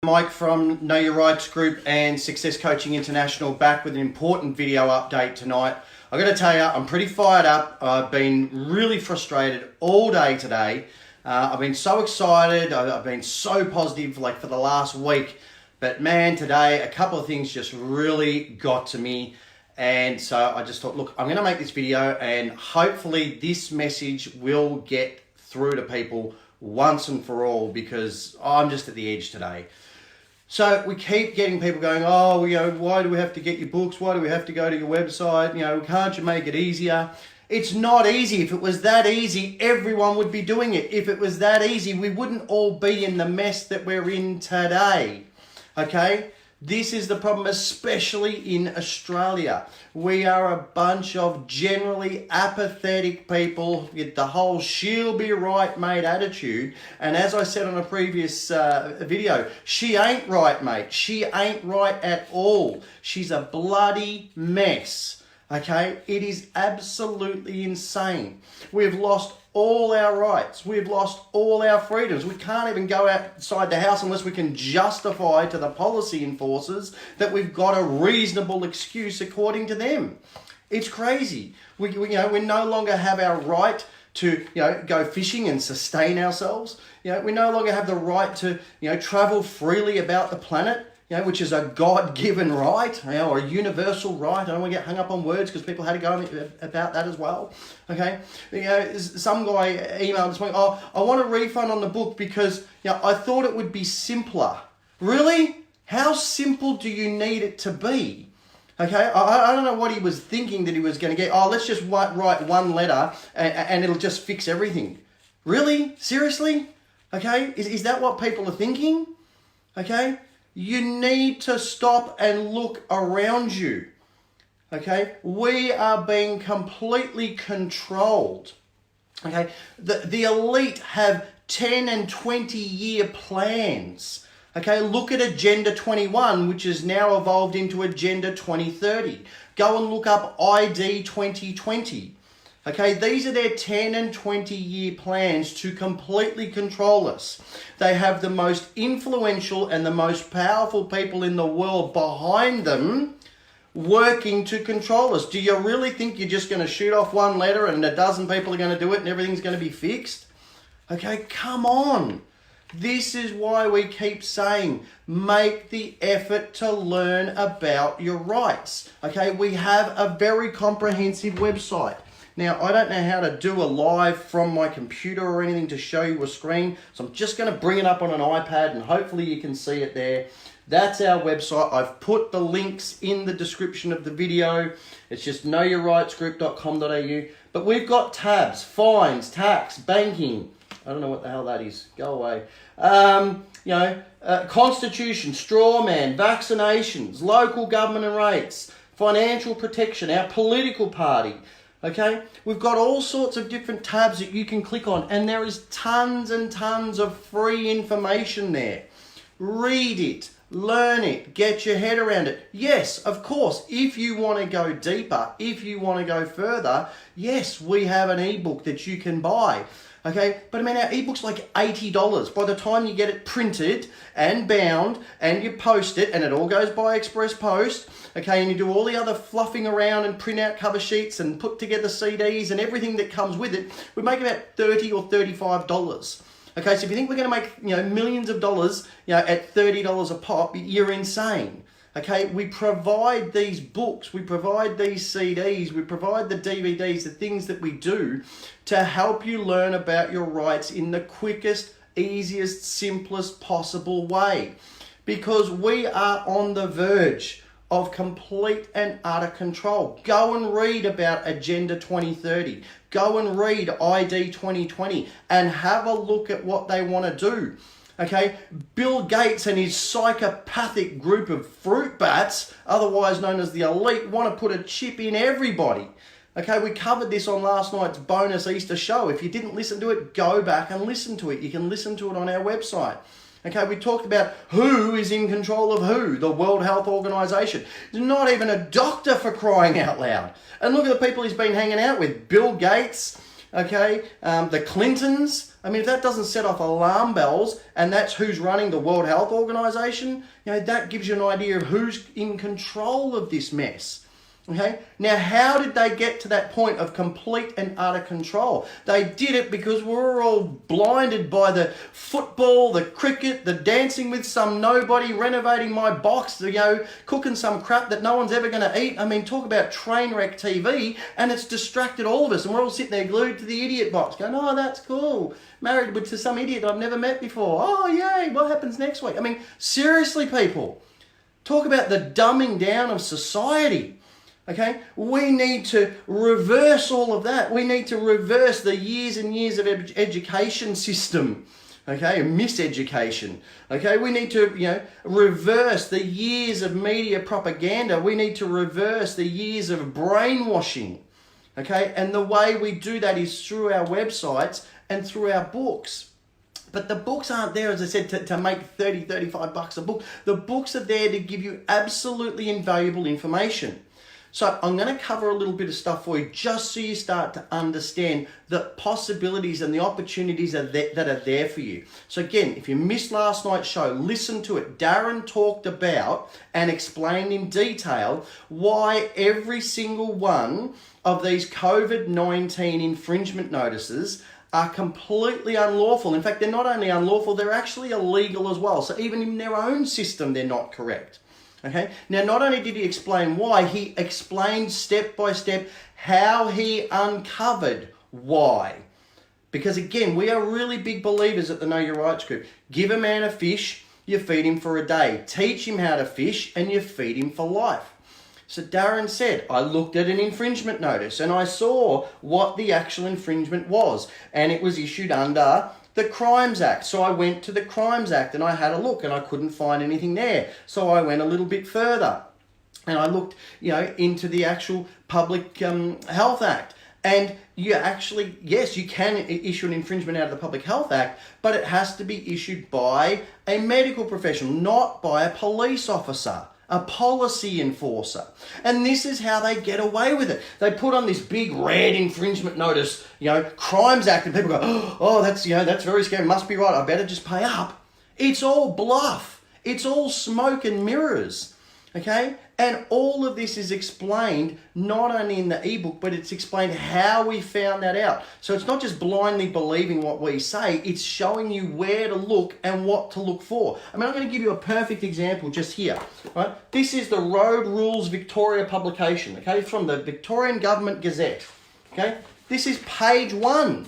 Mike from Know Your Rights Group and Success Coaching International, back with an important video update tonight. I've got to tell you, I'm pretty fired up. I've been really frustrated all day today. I've been so excited. I've been so positive for the last week. But man, today a couple of things just really got to me. And so I just thought, look, I'm going to make this video and hopefully this message will get through to people once and for all, because I'm just at the edge today. So we keep getting people going, oh, why do we have to get your books? Why do we have to go to your website? Can't you make it easier? It's not easy. If it was that easy, everyone would be doing it. If it was that easy, we wouldn't all be in the mess that we're in today. Okay? This is the problem, especially in Australia. We are a bunch of generally apathetic people with the whole she'll be right, mate attitude. And as I said on a previous video, she ain't right, mate. She ain't right at all. She's a bloody mess. Okay? It is absolutely insane. We've lost all our rights. We've lost all our freedoms. We can't even go outside the house unless we can justify to the policy enforcers that we've got a reasonable excuse according to them. It's crazy. We no longer have our right to go fishing and sustain ourselves. We no longer have the right to travel freely about the planet. Which is a God-given right, or a universal right. I don't want to get hung up on words because people had to go about that as well. Okay, some guy emailed this morning, oh, I want a refund on the book because I thought it would be simpler. Really? How simple do you need it to be? Okay, I don't know what he was thinking that he was going to get. Oh, let's just write one letter and it'll just fix everything. Really? Seriously? Okay, is that what people are thinking? Okay. You need to stop and look around you. Okay? We are being completely controlled. Okay? The elite have 10 and 20 year plans. Okay? Look at Agenda 21, which has now evolved into Agenda 2030. Go and look up ID 2020. Okay, these are their 10 and 20 year plans to completely control us. They have the most influential and the most powerful people in the world behind them working to control us. Do you really think you're just going to shoot off one letter and a dozen people are going to do it and everything's going to be fixed? Okay, come on. This is why we keep saying, make the effort to learn about your rights. Okay, we have a very comprehensive website. Now, I don't know how to do a live from my computer or anything to show you a screen, so I'm just going to bring it up on an iPad and hopefully you can see it there. That's our website. I've put the links in the description of the video. It's just knowyourrightsgroup.com.au. But we've got tabs: fines, tax, banking. I don't know what the hell that is. Go away. Constitution, straw man, vaccinations, local government and rates, financial protection, our political party. Okay, we've got all sorts of different tabs that you can click on, and there is tons and tons of free information there. Read it, learn it, get your head around it. Yes, of course, if you want to go deeper, if you want to go further, yes, we have an ebook that you can buy. Okay, but I mean, our ebook's like $80. By the time you get it printed and bound and you post it, and it all goes by express post, okay, and you do all the other fluffing around and print out cover sheets and put together CDs and everything that comes with it, we make about $30 or $35. Okay, so if you think we're going to make millions of dollars at $30 a pop, you're insane. Okay, we provide these books, we provide these CDs, we provide the DVDs, the things that we do to help you learn about your rights in the quickest, easiest, simplest possible way. Because we are on the verge of complete and utter control. Go and read about Agenda 2030. Go and read ID 2020 and have a look at what they want to do. Okay, Bill Gates and his psychopathic group of fruit bats, otherwise known as the elite, want to put a chip in everybody. Okay, we covered this on last night's bonus Easter show. If you didn't listen to it, go back and listen to it. You can listen to it on our website. Okay, we talked about who is in control of who, the World Health Organization. There's not even a doctor, for crying out loud. And look at the people he's been hanging out with. Bill Gates, okay, the Clintons. I mean, if that doesn't set off alarm bells, and that's who's running the World Health Organization, that gives you an idea of who's in control of this mess. Okay, now how did they get to that point of complete and utter control? They did it because we're all blinded by the football, the cricket, the dancing with some nobody, renovating my box, cooking some crap that no one's ever going to eat. I mean, talk about train wreck TV, and it's distracted all of us, and we're all sitting there glued to the idiot box going, oh, that's cool. Married to some idiot I've never met before. Oh, yay, what happens next week? I mean, seriously, people, talk about the dumbing down of society. Okay, we need to reverse all of that. We need to reverse the years and years of education system, okay, miseducation. Okay, we need to, reverse the years of media propaganda. We need to reverse the years of brainwashing, okay, and the way we do that is through our websites and through our books. But the books aren't there, as I said, to make $30, $35 a book. The books are there to give you absolutely invaluable information. So I'm going to cover a little bit of stuff for you just so you start to understand the possibilities and the opportunities that are there for you. So again, if you missed last night's show, listen to it. Darren talked about and explained in detail why every single one of these COVID-19 infringement notices are completely unlawful. In fact, they're not only unlawful, they're actually illegal as well. So even in their own system, they're not correct. Okay. Now, not only did he explain why, he explained step by step how he uncovered why. Because again, we are really big believers at the Know Your Rights group. Give a man a fish, you feed him for a day. Teach him how to fish, and you feed him for life. So Darren said, I looked at an infringement notice and I saw what the actual infringement was, and it was issued under the Crimes Act. So I went to the Crimes Act and I had a look and I couldn't find anything there. So I went a little bit further and I looked, into the actual Public Health Act. And you actually, yes, you can issue an infringement out of the Public Health Act, but it has to be issued by a medical professional, not by a police officer, a policy enforcer. And this is how they get away with it. They put on this big red infringement notice, Crimes Act, and people go, oh, that's very scary, must be right, I better just pay up. It's all bluff. It's all smoke and mirrors. Okay? And all of this is explained not only in the ebook, but it's explained how we found that out. So it's not just blindly believing what we say, it's showing you where to look and what to look for. I mean, I'm going to give you a perfect example just here. Right? This is the Road Rules Victoria publication, okay, from the Victorian Government Gazette. Okay? This is page 1.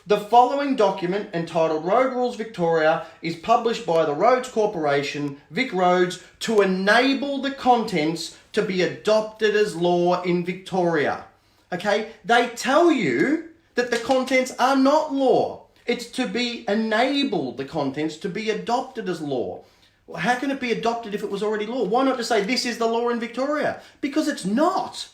The following document, entitled Road Rules Victoria, is published by the Roads Corporation, Vic Roads, to enable the contents to be adopted as law in Victoria. Okay? They tell you that the contents are not law. It's to be enabled, the contents, to be adopted as law. Well, how can it be adopted if it was already law? Why not just say this is the law in Victoria? Because it's not.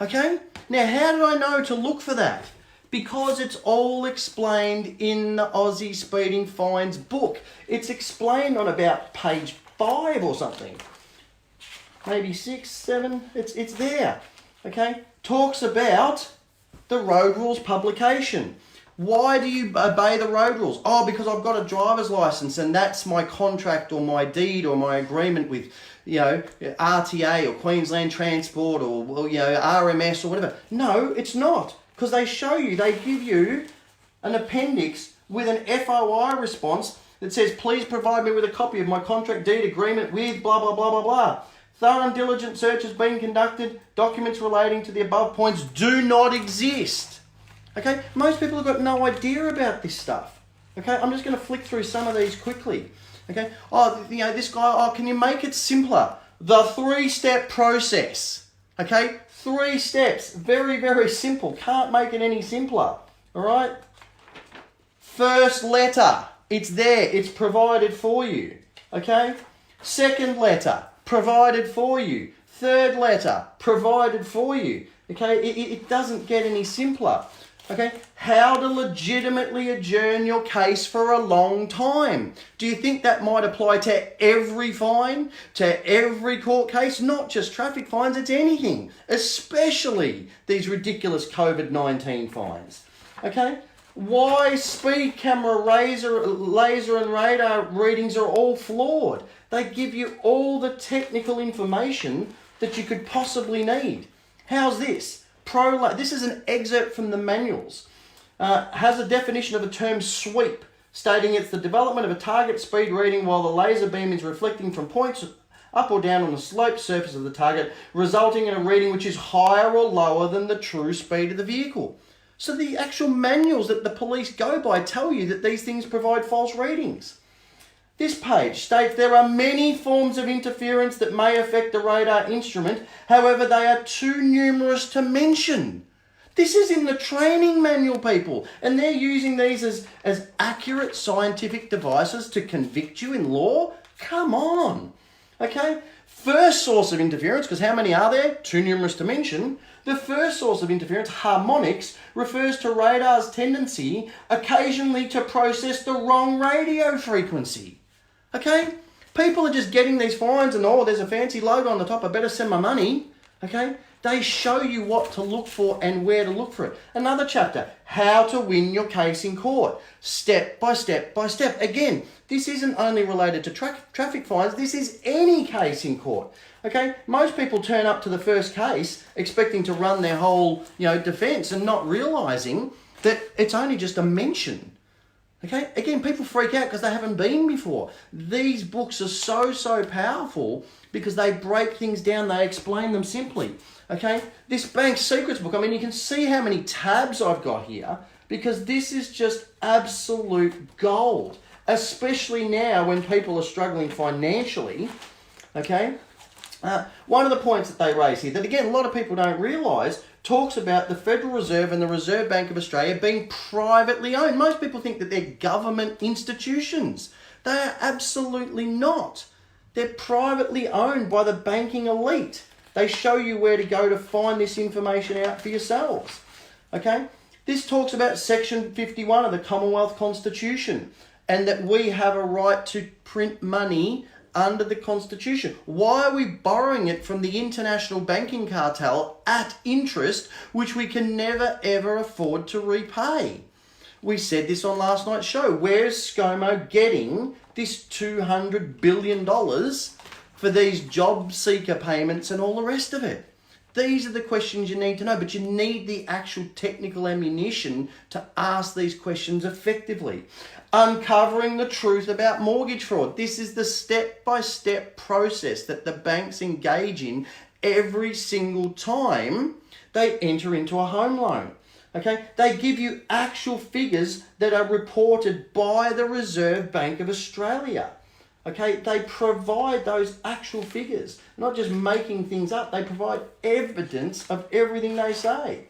Okay? Now, how did I know to look for that? Because it's all explained in the Aussie Speeding Fines book. It's explained on about page 5 or something. Maybe 6, 7, it's there. Okay? Talks about the road rules publication. Why do you obey the road rules? Oh, because I've got a driver's license and that's my contract or my deed or my agreement with, RTA or Queensland Transport or RMS or whatever. No, it's not. Because they give you an appendix with an FOI response that says, please provide me with a copy of my contract deed agreement with blah, blah, blah, blah, blah. Thorough and diligent search has been conducted. Documents relating to the above points do not exist. Okay, most people have got no idea about this stuff. Okay, I'm just going to flick through some of these quickly. Okay, this guy, can you make it simpler? The 3-step process. Okay, 3 steps, very, very simple. Can't make it any simpler, all right? First letter, it's there, it's provided for you, okay? Second letter, provided for you. Third letter, provided for you, okay? It doesn't get any simpler, okay? How to legitimately adjourn your case for a long time. Do you think that might apply to every fine, to every court case? Not just traffic fines, it's anything, especially these ridiculous COVID-19 fines. Okay? Why speed camera, laser and radar readings are all flawed. They give you all the technical information that you could possibly need. How's this? This is an excerpt from the manuals. Has a definition of a term sweep, stating it's the development of a target speed reading while the laser beam is reflecting from points up or down on the sloped surface of the target, resulting in a reading which is higher or lower than the true speed of the vehicle. So the actual manuals that the police go by tell you that these things provide false readings. This page states there are many forms of interference that may affect the radar instrument, however they are too numerous to mention. This is in the training manual, people, and they're using these as accurate scientific devices to convict you in law? Come on, okay? First source of interference, because how many are there? Too numerous to mention. The first source of interference, harmonics, refers to radar's tendency occasionally to process the wrong radio frequency. Okay? People are just getting these fines and, oh, there's a fancy logo on the top, I better send my money. Okay? They show you what to look for and where to look for it. Another chapter, how to win your case in court. Step by step by step. Again, this isn't only related to traffic fines, this is any case in court. Okay? Most people turn up to the first case expecting to run their whole, defense and not realizing that it's only just a mention. Okay? Again, people freak out because they haven't been before. These books are so powerful because they break things down, they explain them simply. Okay? This Bank Secrets book, you can see how many tabs I've got here because this is just absolute gold, especially now when people are struggling financially. Okay? One of the points that they raise here, that again, a lot of people don't realise, talks about the Federal Reserve and the Reserve Bank of Australia being privately owned. Most people think that they're government institutions. They are absolutely not. They're privately owned by the banking elite. They show you where to go to find this information out for yourselves. Okay? This talks about Section 51 of the Commonwealth Constitution and that we have a right to print money under the Constitution. Why are we borrowing it from the international banking cartel at interest, which we can never ever afford to repay? We said this on last night's show. Where's ScoMo getting this $200 billion for these job seeker payments and all the rest of it? These are the questions you need to know, but you need the actual technical ammunition to ask these questions effectively. Uncovering the truth about mortgage fraud. This is the step-by-step process that the banks engage in every single time they enter into a home loan. Okay? They give you actual figures that are reported by the Reserve Bank of Australia. Okay? They provide those actual figures, not just making things up. They provide evidence of everything they say.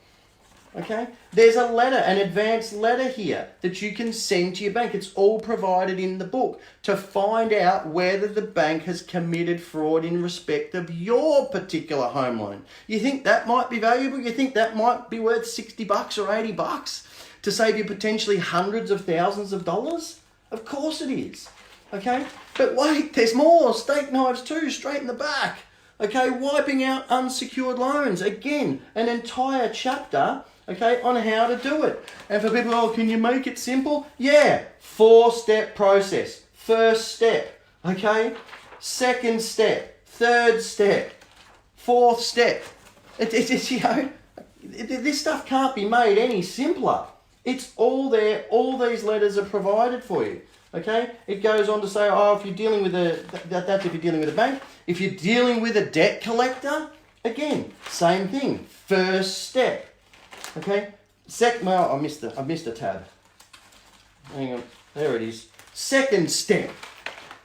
Okay? There's a letter, an advanced letter here that you can send to your bank. It's all provided in the book to find out whether the bank has committed fraud in respect of your particular home loan. You think that might be valuable? You think that might be worth $60 or $80 to save you potentially hundreds of thousands of dollars? Of course it is. Okay? But wait, there's more. Steak knives too, straight in the back. Okay? Wiping out unsecured loans. Again, an entire chapter, okay, on how to do it. And for people, oh, can you make it simple? Yeah, 4-step process. First step, okay? Second step, third step, fourth step. It's this stuff can't be made any simpler. It's all there. All these letters are provided for you. Okay? It goes on to say, oh, if you're dealing with that's if you're dealing with a bank. If you're dealing with a debt collector, again, same thing. First step. Okay? I missed a tab. Hang on. There it is. Second step.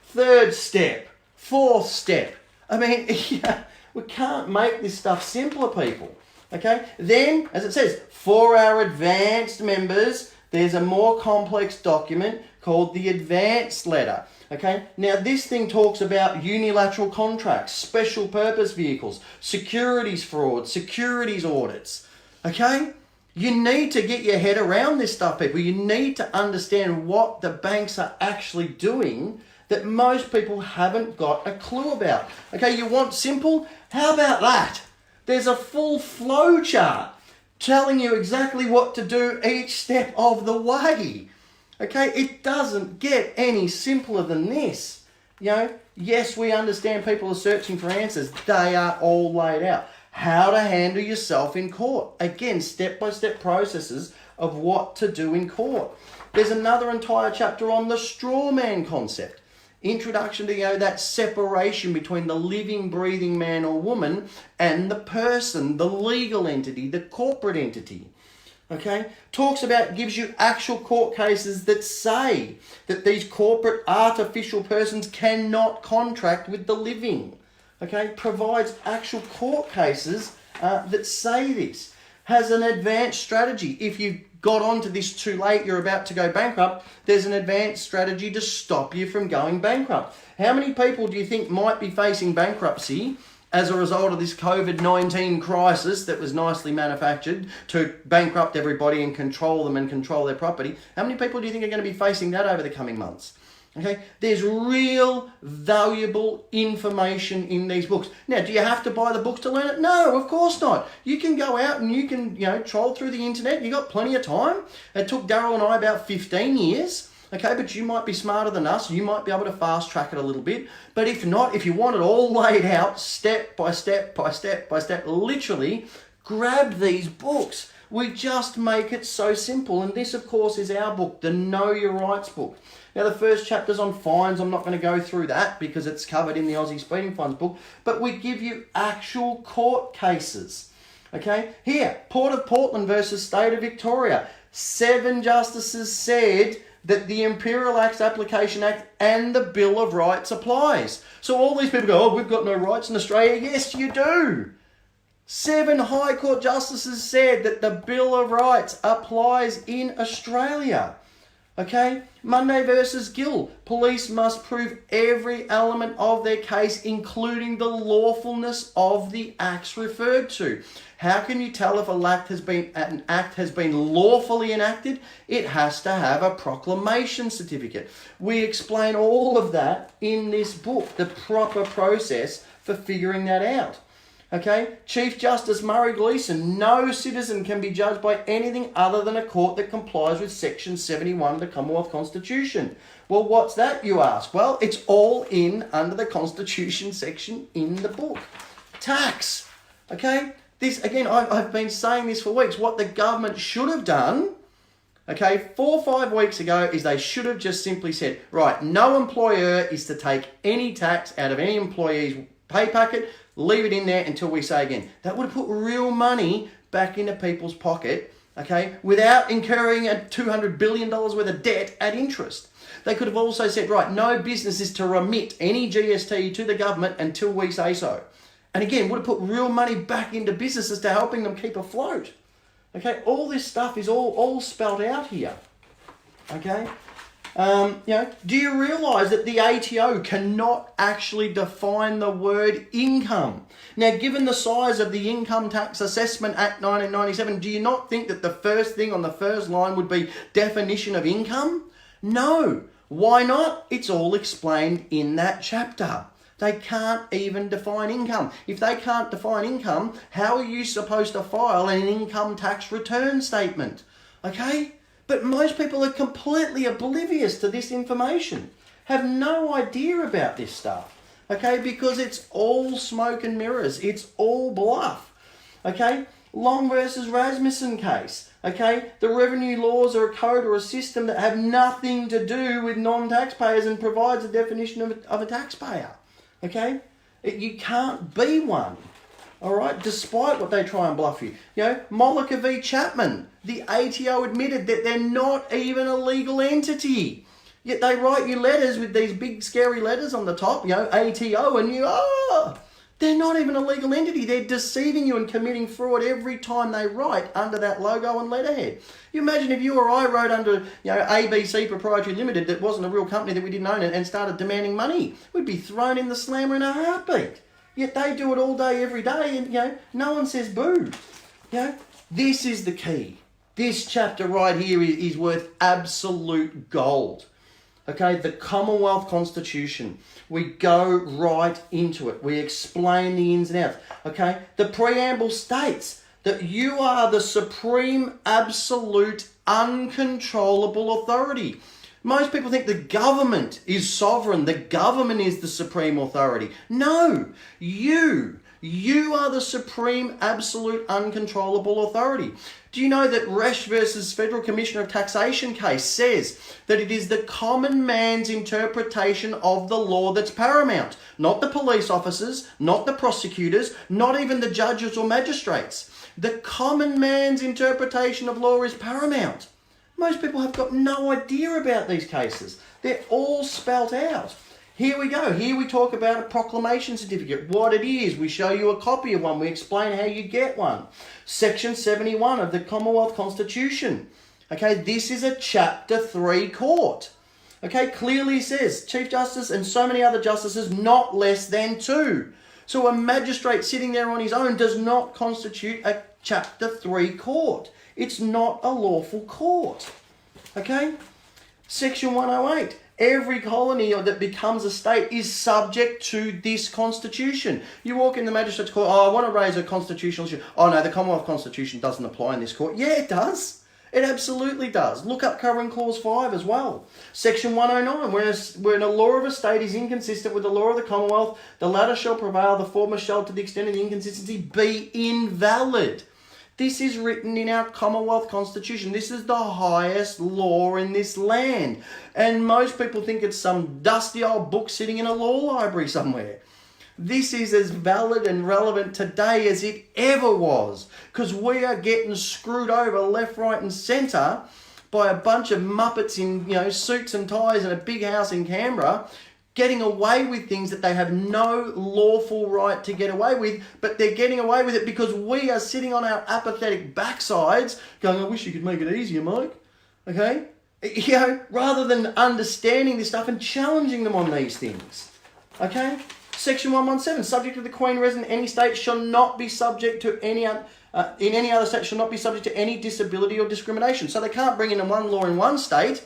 Third step. Fourth step. We can't make this stuff simpler, people. Okay? Then, as it says, for our advanced members, there's a more complex document called the advance letter. Okay? Now, this thing talks about unilateral contracts, special purpose vehicles, securities fraud, securities audits. Okay? You need to get your head around this stuff, people. You need to understand what the banks are actually doing that most people haven't got a clue about. Okay, you want simple? How about that? There's a full flow chart. telling you exactly what to do each step of the way. Okay, it doesn't get any simpler than this. Yes, we understand people are searching for answers. They are all laid out. How to handle yourself in court. Again, step-by-step processes of what to do in court. There's another entire chapter on the straw man concept. Introduction to that separation between the living, breathing man or woman and the person, the legal entity, the corporate entity. Okay, gives you actual court cases that say that these corporate artificial persons cannot contract with the living. Okay, provides actual court cases that say this. Has an advanced strategy. If you got onto this too late, you're about to go bankrupt, there's an advanced strategy to stop you from going bankrupt. How many people do you think might be facing bankruptcy as a result of this COVID-19 crisis that was nicely manufactured to bankrupt everybody and control them and control their property? How many people do you think are going to be facing that over the coming months? Okay, there's real valuable information in these books. Now, do you have to buy the books to learn it? No, of course not. You can go out and you can, troll through the internet. You got plenty of time. It took Daryl and I about 15 years. Okay, but you might be smarter than us. You might be able to fast track it a little bit. But if not, if you want it all laid out, step by step by step by step, literally grab these books. We just make it so simple. And this, of course, is our book, the Know Your Rights book. Now, the first chapter's on fines. I'm not going to go through that because it's covered in the Aussie Speeding Fines book. But we give you actual court cases. Okay? Here, Port of Portland versus State of Victoria. 7 justices said that the Imperial Acts Application Act and the Bill of Rights applies. So all these people go, we've got no rights in Australia. Yes, you do. 7 High Court justices said that the Bill of Rights applies in Australia. Okay? Monday versus Gill. Police must prove every element of their case, including the lawfulness of the acts referred to. How can you tell if an act has been lawfully enacted? It has to have a Proclamation Certificate. We explain all of that in this book, the proper process for figuring that out. Okay, Chief Justice Murray Gleeson, no citizen can be judged by anything other than a court that complies with Section 71 of the Commonwealth Constitution. Well, what's that, you ask? Well, it's all under the Constitution section in the book. Tax, okay? This, again, I've been saying this for weeks. What the government should have done, okay, 4 or 5 weeks ago, is they should have just simply said, right, no employer is to take any tax out of any employee's pay packet, leave it in there until we say again. That would have put real money back into people's pocket, okay, without incurring a $200 billion worth of debt at interest. They could have also said, right, no business is to remit any GST to the government until we say so. And again, would have put real money back into businesses to helping them keep afloat. Okay, all this stuff is all spelled out here. Okay, do you realise that the ATO cannot actually define the word income? Now, given the size of the Income Tax Assessment Act 1997, do you not think that the first thing on the first line would be definition of income? No. Why not? It's all explained in that chapter. They can't even define income. If they can't define income, how are you supposed to file an income tax return statement? Okay? But most people are completely oblivious to this information, have no idea about this stuff, okay? Because it's all smoke and mirrors. It's all bluff, okay? Long versus Rasmussen case, okay? The revenue laws are a code or a system that have nothing to do with non-taxpayers and provides a definition of a taxpayer, okay? You can't be one. All right, despite what they try and bluff you. Mollica v. Chapman, the ATO admitted that they're not even a legal entity. Yet they write you letters with these big scary letters on the top, ATO, and they're not even a legal entity. They're deceiving you and committing fraud every time they write under that logo and letterhead. You imagine if you or I wrote under, ABC Proprietary Limited that wasn't a real company that we didn't own and started demanding money. We'd be thrown in the slammer in a heartbeat. Yet they do it all day, every day, and, no one says boo. This is the key. This chapter right here is worth absolute gold. Okay, the Commonwealth Constitution. We go right into it. We explain the ins and outs. Okay, the preamble states that you are the supreme, absolute, uncontrollable authority. Most people think the government is sovereign. The government is the supreme authority. No, you are the supreme, absolute, uncontrollable authority. Do you know that Resch versus Federal Commissioner of Taxation case says that it is the common man's interpretation of the law that's paramount? Not the police officers, not the prosecutors, not even the judges or magistrates. The common man's interpretation of law is paramount. Most people have got no idea about these cases. They're all spelt out. Here we go. Here we talk about a proclamation certificate, what it is. We show you a copy of one. We explain how you get one. Section 71 of the Commonwealth Constitution. Okay, this is a Chapter 3 court. Okay, clearly says Chief Justice and so many other justices, not less than 2. So a magistrate sitting there on his own does not constitute a Chapter 3 court. It's not a lawful court. Okay? Section 108. Every colony that becomes a state is subject to this constitution. You walk in the magistrate's court, I want to raise a constitutional issue. Oh no, the Commonwealth Constitution doesn't apply in this court. Yeah, it does. It absolutely does. Look up covering clause 5 as well. Section 109, when a law of a state is inconsistent with the law of the Commonwealth, the latter shall prevail, the former shall, to the extent of the inconsistency, be invalid. This is written in our Commonwealth Constitution. This is the highest law in this land. And most people think it's some dusty old book sitting in a law library somewhere. This is as valid and relevant today as it ever was, because we are getting screwed over left, right and centre by a bunch of muppets in suits and ties in a big house in Canberra, getting away with things that they have no lawful right to get away with, but they're getting away with it because we are sitting on our apathetic backsides going, I wish you could make it easier, Mike. Okay? Rather than understanding this stuff and challenging them on these things. Okay? Section 117, subject of the Queen resident in any state shall not be subject to any in any other state shall not be subject to any disability or discrimination. So they can't bring in one law in one state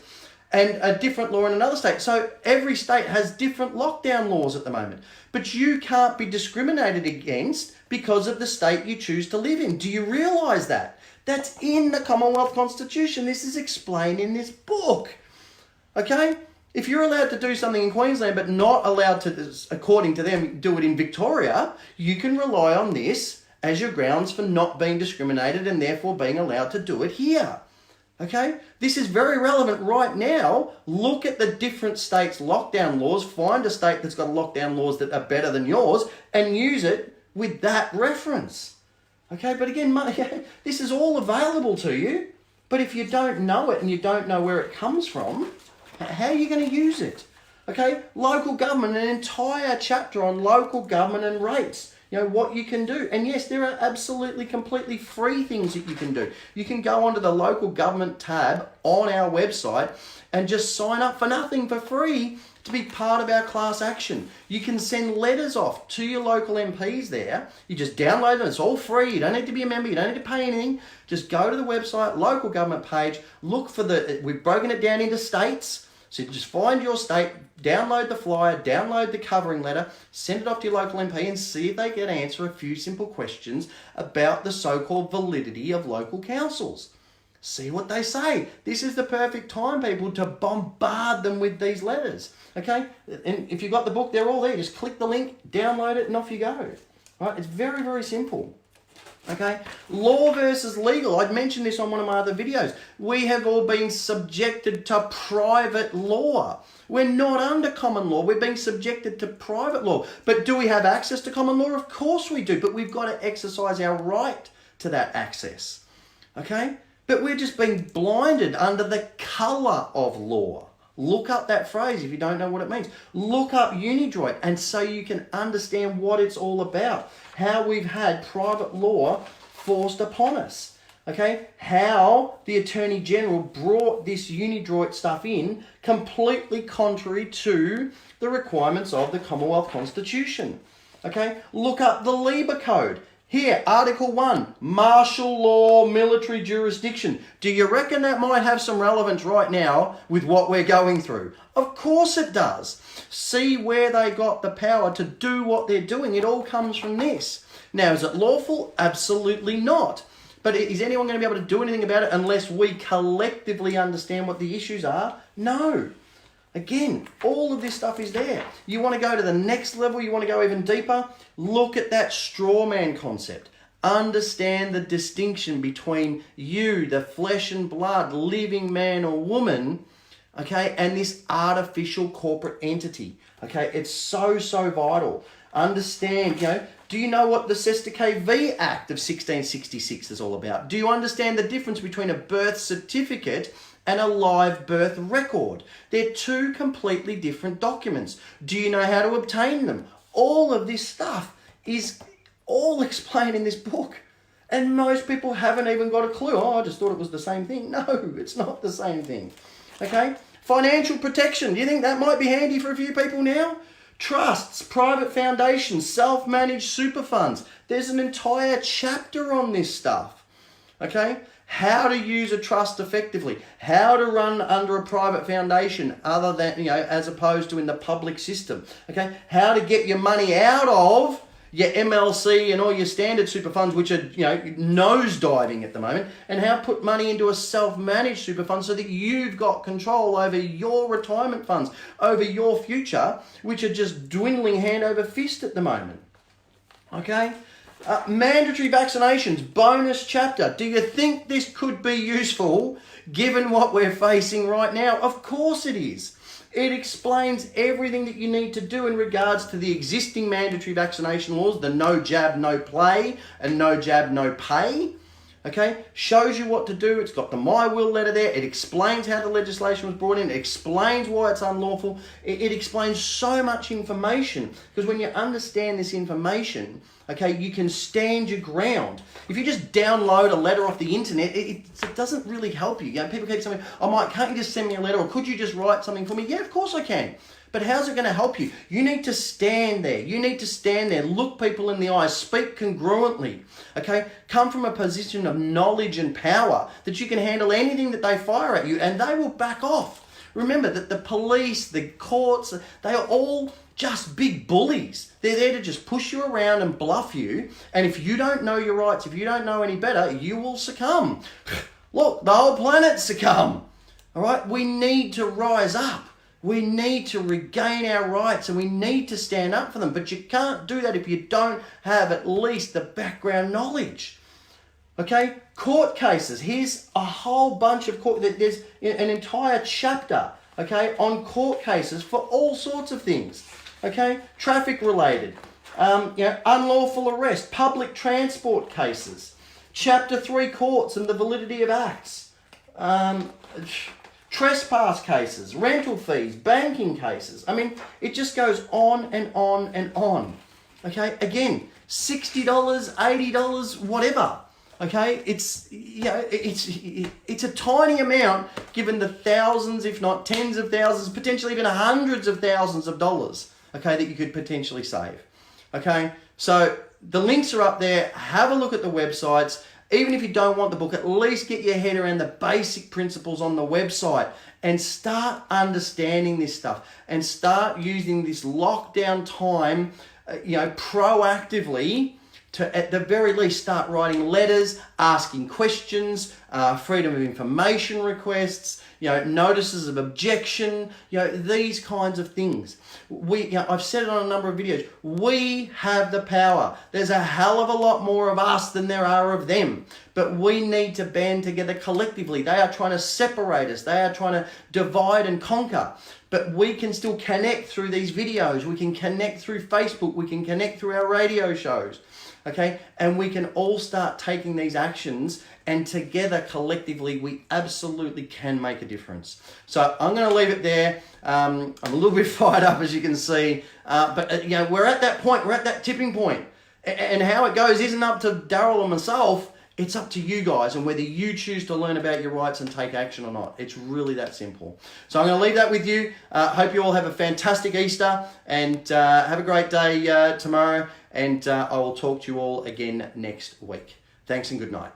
and a different law in another state. So every state has different lockdown laws at the moment. But you can't be discriminated against because of the state you choose to live in. Do you realise that? That's in the Commonwealth Constitution. This is explained in this book. Okay? If you're allowed to do something in Queensland but not allowed to, according to them, do it in Victoria, you can rely on this as your grounds for not being discriminated and therefore being allowed to do it here. Okay? This is very relevant right now. Look at the different states' lockdown laws. Find a state that's got lockdown laws that are better than yours and use it with that reference. Okay? But again, this is all available to you. But if you don't know it and you don't know where it comes from, how are you going to use it? Okay? Local government, an entire chapter on local government and rates. What you can do. And yes, there are absolutely, completely free things that you can do. You can go onto the local government tab on our website and just sign up for nothing, for free, to be part of our class action. You can send letters off to your local MPs there. You just download them. It's all free. You don't need to be a member. You don't need to pay anything. Just go to the website, local government page, look for we've broken it down into states. So you just find your state, download the flyer, download the covering letter, send it off to your local MP and see if they can answer a few simple questions about the so-called validity of local councils. See what they say. This is the perfect time, people, to bombard them with these letters. Okay? And if you've got the book, they're all there. Just click the link, download it, and off you go. All right? It's very, very simple. Okay, law versus legal. I'd mentioned this on one of my other videos. We have all been subjected to private law. We're not under common law. We're being subjected to private law. But do we have access to common law? Of course we do. But we've got to exercise our right to that access. Okay? But we're just being blinded under the colour of law. Look up that phrase if you don't know what it means. Look up Unidroit and so you can understand what it's all about. How we've had private law forced upon us. Okay? How the Attorney General brought this Unidroit stuff in completely contrary to the requirements of the Commonwealth Constitution. Okay? Look up the Labour Code. Here, Article 1, martial law, military jurisdiction. Do you reckon that might have some relevance right now with what we're going through? Of course it does. See where they got the power to do what they're doing. It all comes from this. Now, is it lawful? Absolutely not. But is anyone going to be able to do anything about it unless we collectively understand what the issues are? No. Again, all of this stuff is there. You want to go to the next level, you want to go even deeper, look at that straw man concept. Understand the distinction between you, the flesh and blood, living man or woman, okay, and this artificial corporate entity. Okay, it's so vital. Understand, do you know what the Cestui V Act of 1666 is all about? Do you understand the difference between a birth certificate and a live birth record? They're two completely different documents. Do you know how to obtain them? All of this stuff is all explained in this book. And most people haven't even got a clue. Oh, I just thought it was the same thing. No, it's not the same thing. Okay? Financial protection. Do you think that might be handy for a few people now? Trusts, private foundations, self-managed super funds. There's an entire chapter on this stuff. Okay? How to use a trust effectively, how to run under a private foundation other than, as opposed to in the public system. Okay, how to get your money out of your MLC and all your standard super funds, which are, nosediving at the moment, and how to put money into a self-managed super fund so that you've got control over your retirement funds, over your future, which are just dwindling hand over fist at the moment. Okay? Mandatory vaccinations, bonus chapter. Do you think this could be useful given what we're facing right now? Of course it is. It explains everything that you need to do in regards to the existing mandatory vaccination laws, the no jab, no play, and no jab, no pay. Okay, shows you what to do. It's got the My Will letter there. It explains how the legislation was brought in. It explains why it's unlawful. It explains so much information, because when you understand this information, okay, you can stand your ground. If you just download a letter off the internet, it doesn't really help you. People keep saying, "Oh, Mike, can't you just send me a letter, or could you just write something for me?" Yeah, of course I can. But how's it going to help you? You need to stand there. You need to stand there, look people in the eyes, speak congruently, okay? Come from a position of knowledge and power that you can handle anything that they fire at you, and they will back off. Remember that the police, the courts, they are all just big bullies. They're there to just push you around and bluff you, and if you don't know your rights, if you don't know any better, you will succumb. Look, the whole planet's succumb, all right? We need to rise up. We need to regain our rights, and we need to stand up for them. But you can't do that if you don't have at least the background knowledge. Okay? Court cases. Here's a whole bunch of there's an entire chapter, okay, on court cases for all sorts of things. Okay? Traffic related. Unlawful arrest. Public transport cases. Chapter 3 courts and the validity of acts. Trespass cases, rental fees, banking cases. I mean, it just goes on and on and on. Okay, again, $60, $80, whatever. Okay, it's a tiny amount given the thousands, if not tens of thousands, potentially even hundreds of thousands of dollars. Okay, that you could potentially save. Okay, so the links are up there. Have a look at the websites. Even if you don't want the book, at least get your head around the basic principles on the website and start understanding this stuff and start using this lockdown time, proactively to, at the very least, start writing letters, asking questions, freedom of information requests, notices of objection, these kinds of things. I've said it on a number of videos. We have the power. There's a hell of a lot more of us than there are of them. But we need to band together collectively. They are trying to separate us. They are trying to divide and conquer. But we can still connect through these videos. We can connect through Facebook. We can connect through our radio shows. Okay? And we can all start taking these actions, and together collectively we absolutely can make a difference. So I'm going to leave it there. I'm a little bit fired up, as you can see, but we're at that point, we're at that tipping point, and how it goes isn't up to Daryl or myself. It's up to you guys and whether you choose to learn about your rights and take action or not. It's really that simple. So I'm going to leave that with you. Hope you all have a fantastic Easter and have a great day tomorrow. And I will talk to you all again next week. Thanks and good night.